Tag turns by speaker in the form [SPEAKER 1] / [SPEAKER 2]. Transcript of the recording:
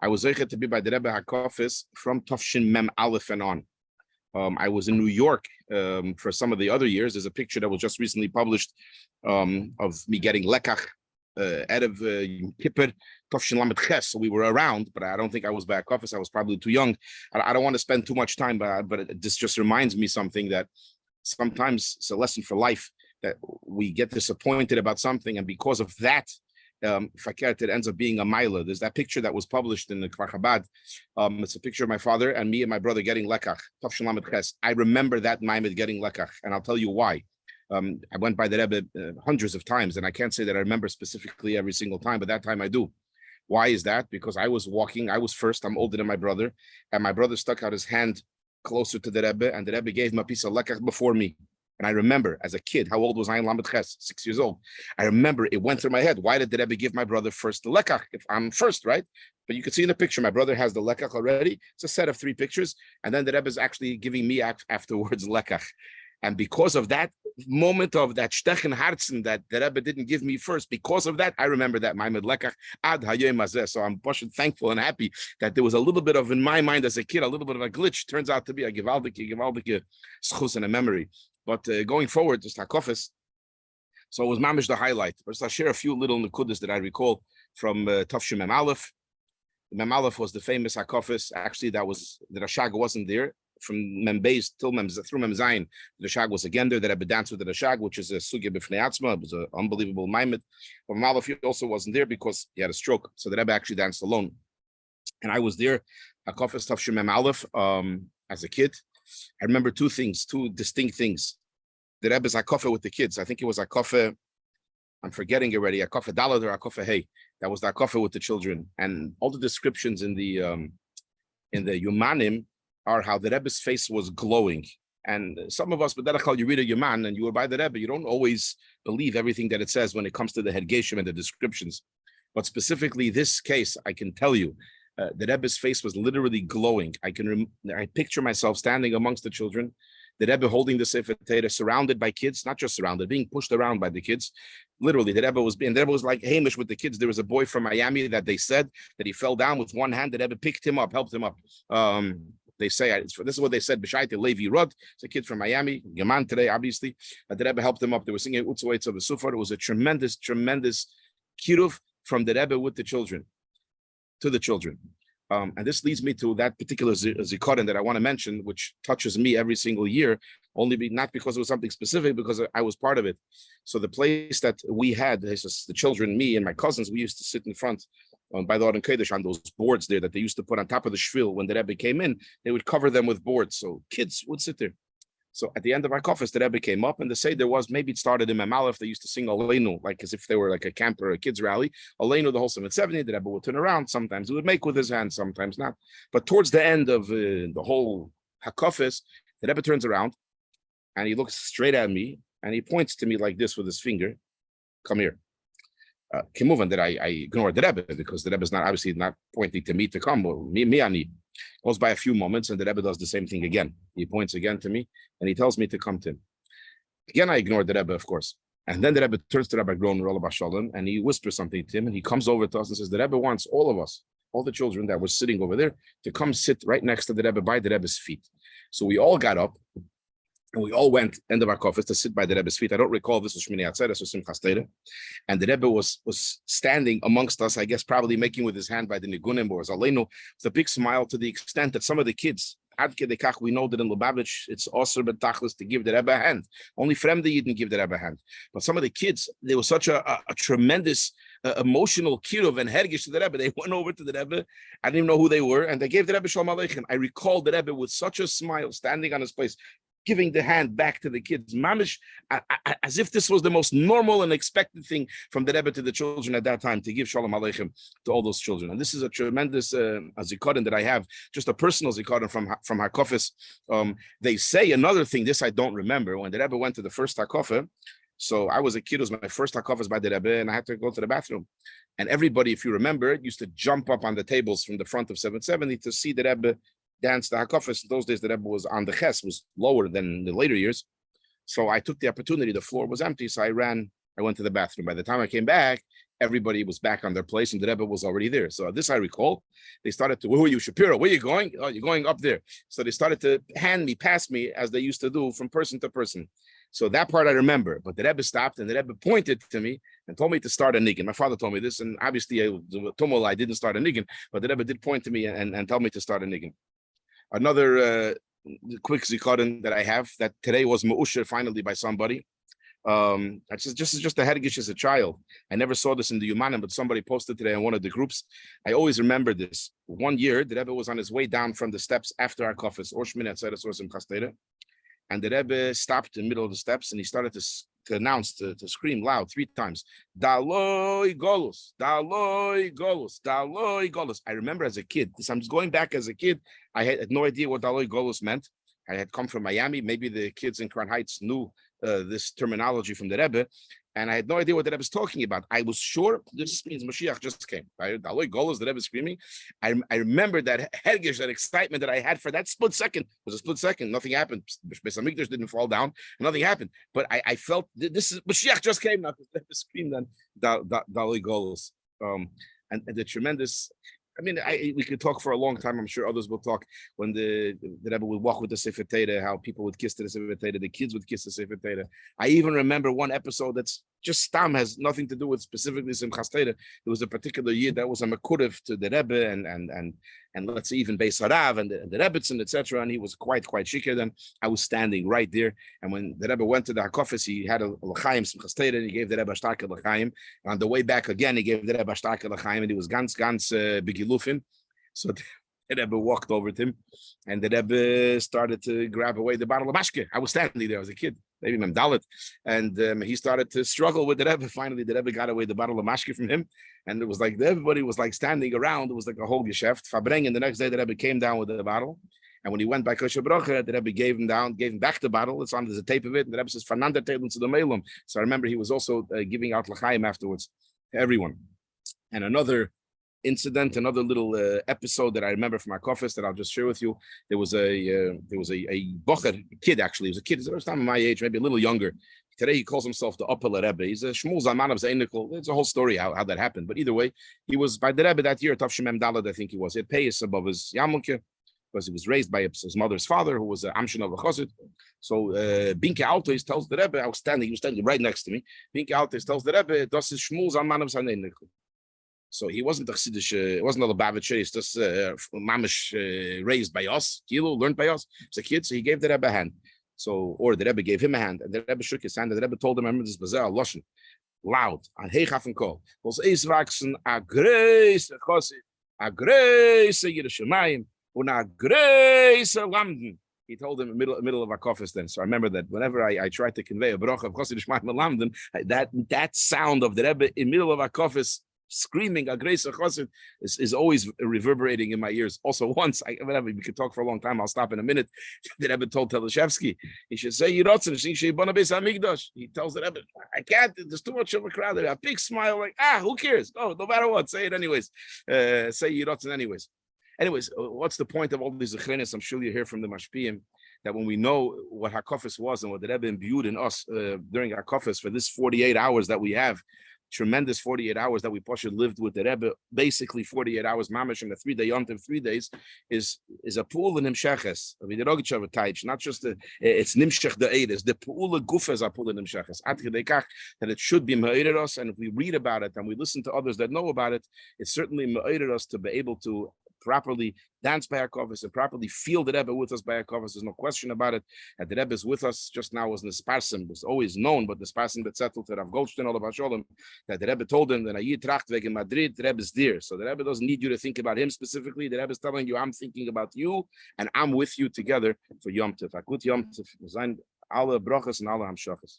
[SPEAKER 1] I was zeichet to be by the Rebbe HaKofis from Tafshin Mem Aleph and on. I was in New York for some of the other years. There's a picture that was just recently published of me getting lekach out of Kippur, Tafshin Lamed Ches. So we were around, but I don't think I was back office. I was probably too young. I don't want to spend too much time, but this just reminds me something that sometimes it's a lesson for life, that we get disappointed about something, and because of that, it ends up being a mila. There's that picture that was published in the Kfar Chabad. It's a picture of my father and me and my brother getting lekach. Tafshin Lamed Ches. I remember that maimed getting lekach, and I'll tell you why. I went by the Rebbe hundreds of times, and I can't say that I remember specifically every single time, but that time I do. Why is that? Because I was walking, I was first, I'm older than my brother, and my brother stuck out his hand closer to the Rebbe, and the Rebbe gave him a piece of lekach before me. And I remember as a kid, how old was I in Lamed Ches? 6 years old. I remember it went through my head. Why did the Rebbe give my brother first the lekach? If I'm first, right? But you can see in the picture, my brother has the lekach already. It's a set of 3 pictures. And then the Rebbe is actually giving me afterwards lekach. And because of that moment of that stechen hartzen that the Rebbe didn't give me first, because of that, I remember that maimed lekach ad hayom hazeh. So I'm thankful and happy that there was a little bit of, in my mind as a kid, a little bit of a glitch. Turns out to be a gewaldige schus and a memory. But going forward, just hakofis, so it was mamish the highlight. First, I'll share a few little nekudas that I recall from Tafshin Mem Aleph. Mem Aleph was the famous hakofis. Actually, the Rashag wasn't there. From Mem Beis through Mem Zayin, the Rashag was again there. The Rebbe danced with the Rashag, which is a sugya b'fnei atzma. It was an unbelievable maimed. But Mem Aleph also wasn't there because he had a stroke. So the Rebbe actually danced alone. And I was there, hakofis Tafshin Mem Aleph, as a kid. I remember 2 distinct things. The Rebbe's hakofe with the kids. I think it was hakofe, I'm forgetting already, hakofe dalad or hakofe hey. That was the hakofe with the children. And all the descriptions in the Yumanim are how the Rebbe's face was glowing. And some of us, but you read a Yuman and you were by the Rebbe, you don't always believe everything that it says when it comes to the Hedgeshim and the descriptions. But specifically this case, I can tell you, the Rebbe's face was literally glowing. I picture myself standing amongst the children, the Rebbe holding the Sefer Torah, surrounded by kids, not just surrounded, being pushed around by the kids. Literally, the Rebbe was like Hamish with the kids. There was a boy from Miami that they said that he fell down with one hand. The Rebbe picked him up, helped him up. They say, this is what they said, B'shayte Levi Rod. It's a kid from Miami, Yaman today, obviously. The Rebbe helped him up. They were singing Utzoetz of the Sufar. It was a tremendous, tremendous kiruv from the Rebbe with the children, to the children. And this leads me to that particular zikaron that I want to mention, which touches me every single year, not because it was something specific, because I was part of it. So the place that we had, the children, me and my cousins, we used to sit in front by the Aron Kodesh on those boards there that they used to put on top of the shvil. When the Rebbe came in, they would cover them with boards. So kids would sit there. So at the end of our kofis, the Rebbe came up, and the Seder was, maybe it started in Mem Aleph, they used to sing Aleinu, like as if they were like a camp or a kids rally. Aleinu, the whole 770, the Rebbe would turn around. Sometimes he would make with his hand, sometimes not. But towards the end of the whole hakofis, the Rebbe turns around, and he looks straight at me, and he points to me like this with his finger. Come here. Kimuvan, that I ignored the Rebbe, because the Rebbe is obviously not pointing to me to come, or me I need. Goes by a few moments, and the Rebbe does the same thing again. He points again to me, and he tells me to come to him. Again, I ignored the Rebbe, of course. And then the Rebbe turns to Rabbi Gron, and he whispers something to him, and he comes over to us and says, the Rebbe wants all of us, all the children that were sitting over there, to come sit right next to the Rebbe, by the Rebbe's feet. So we all got up, and we all went, end of our kofis, to sit by the Rebbe's feet. I don't recall this was Shmini Atzeres, this was Simchas Torah. And the Rebbe was standing amongst us, I guess probably making with his hand by the Nigunim or Zaleinu, with a big smile, to the extent that some of the kids, Ad Kedekach, we know that in Lubavitch, it's also betachlis to give the Rebbe a hand. Only Fremde didn't give the Rebbe a hand. But some of the kids, there was such a tremendous emotional kiruv and hergish to the Rebbe. They went over to the Rebbe. I didn't even know who they were. And they gave the Rebbe Shalom Aleichem. I recall the Rebbe with such a smile, standing on his place, giving the hand back to the kids, mamish, as if this was the most normal and expected thing from the Rebbe to the children at that time, to give Shalom Aleichem to all those children. And this is a tremendous zikaron that I have, just a personal zikaron from hakofis. They say another thing, this I don't remember, when the Rebbe went to the first hakofah. So I was a kid, it was my first hakofas by the Rebbe, and I had to go to the bathroom. And everybody, if you remember, used to jump up on the tables from the front of 770 to see the Rebbe dance the hakofis. In those days, the Rebbe was on the ches, was lower than in the later years. So I took the opportunity. The floor was empty, so I went to the bathroom. By the time I came back, everybody was back on their place and the Rebbe was already there. So this I recall. They started to, who are you, Shapiro? Where are you going? Oh, you're going up there. So they started to pass me, as they used to do, from person to person. So that part I remember. But the Rebbe stopped and the Rebbe pointed to me and told me to start a niggin. My father told me this, and obviously I didn't start a niggin, but the Rebbe did point to me and tell me to start a niggin. Another quick zikaron that I have, that today was me'usher finally by somebody. That's just a hedgish as a child. I never saw this in the Yumanim, but somebody posted today in one of the groups. I always remember this. One year, the Rebbe was on his way down from the steps after our kofis, or Shmin at Simchas Torah, and the Rebbe stopped in the middle of the steps and he started to announce, to scream loud 3 times, Daloi Golus, Daloi Golus, Daloi Golus. I remember as a kid, I'm just going back as a kid, I had no idea what Daloi Golus meant. I had come from Miami. Maybe the kids in Crown Heights knew this terminology from the Rebbe, and I had no idea what the Rebbe was talking about. I was sure this means Mashiach just came. Right? Daloi Golus, the Rebbe screaming. I remember that hergish, that excitement that I had for that split second. It was a split second. Nothing happened. Beis Hamikdash didn't fall down. Nothing happened. But I felt this is Mashiach just came. Now the Rebbe screamed on Daloi Golus. And the tremendous. I mean, we could talk for a long time. I'm sure others will talk when the Rebbe would walk with the Sefer Torah, how people would kiss the Sefer Torah, the kids would kiss the Sefer Torah. I even remember one episode that's just stam, has nothing to do with specifically Simchas Torah. It was a particular year that was a mekurev to the Rebbe and let's say even Beis Harav and the Rebbetzin, etc. And he was quite shikir. Then I was standing right there, and when the Rebbe went to the Hakofis, he had a l'chaim Simchas Torah, and he gave the Rebbe a starke l'chaim. And on the way back again, he gave the Rebbe a starke l'chaim, and he was ganz begilufin. So the Rebbe walked over to him, and the Rebbe started to grab away the bottle of mashke. I was standing there as a kid, maybe Mem Dalet, and he started to struggle with the Rebbe. Finally, the Rebbe got away the bottle of mashke from him, and it was like everybody was like standing around. It was like a whole geschäft. Farbrengen, the next day, the Rebbe came down with the bottle, and when he went by kosher bracha, the Rebbe gave him back the bottle. There's a tape of it, and the Rebbe says, "Fanander teilen to the meilum." So I remember he was also giving out l'chaim afterwards to everyone. And another incident, another little episode that I remember from our kofis that I'll just share with you. There was a bocher, a kid actually. He was a kid. He was my age, maybe a little younger. Today he calls himself the Upper Rebbe. He's a Shmuel Zalman of Zaynikol. It's a whole story how that happened. But either way, he was by the Rebbe that year, Tavshim Mem Daled, I think he was. He had payas above his Yamunke because he was raised by his mother's father, who was Amshin of a Chosed. So Binke Altois tells the Rebbe, he was standing right next to me. Binke Altois tells the Rebbe, das is Shmuel Zalman of Zaynikol. So he wasn't a Chassidish, it wasn't a Lubavitcher, he's just mamish raised by us, Kilo, learned by us as a kid, so he gave the Rebbe a hand. So, or the Rebbe gave him a hand, and the Rebbe shook his hand, and the Rebbe told him, I remember this bizarre Loshen, loud, an Heichafen Kol, was Eiswachsen, a greise Chossid, a greise Yerushalayim, und a greise Lamden. He told him in the middle of our kofis then. So I remember that whenever I tried to convey a bracha of Chossid Shma'im Lamden, that sound of the Rebbe in the middle of our kofis, screaming a grace of Chossid is always reverberating in my ears. Also, once we could talk for a long time. I'll stop in a minute. The Rebbe told Teleshevsky he should say Yirotzen. He tells the Rebbe, I can't. There's too much of a crowd. A big smile, like who cares? No matter what, say it anyways. Say Yirotzen anyways. Anyways, what's the point of all these Zichronos? I'm sure you hear from the Mashpiyim that when we know what Hakofis was and what the Rebbe imbued in us during Hakofis for this 48 hours that we have. Tremendous 48 hours that we lived with the Rebbe, basically 48 hours mamish in a 3-day yontiv, 3 days is a pool in Nimsheches. Not just it's Nimshech the Eides, the pool gufes are pool in Nimsheches. That it should be me'ered us, and if we read about it and we listen to others that know about it, it's certainly me'ered us to be able to properly dance by our kofis and properly feel the Rebbe with us by our kofis. There's no question about it. And the Rebbe is with us just now was Nesparsim, was always known, but Nesparsim that settled to Rav Goldstein, all about Sholem, that the Rebbe told him that a Yitracht wegen Madrid, the Rebbe is dear. So the Rebbe doesn't need you to think about him specifically. The Rebbe is telling you, I'm thinking about you and I'm with you together for Yom Tov. Akut Yom Tov, sein alle Brochas and alle Hamshachas.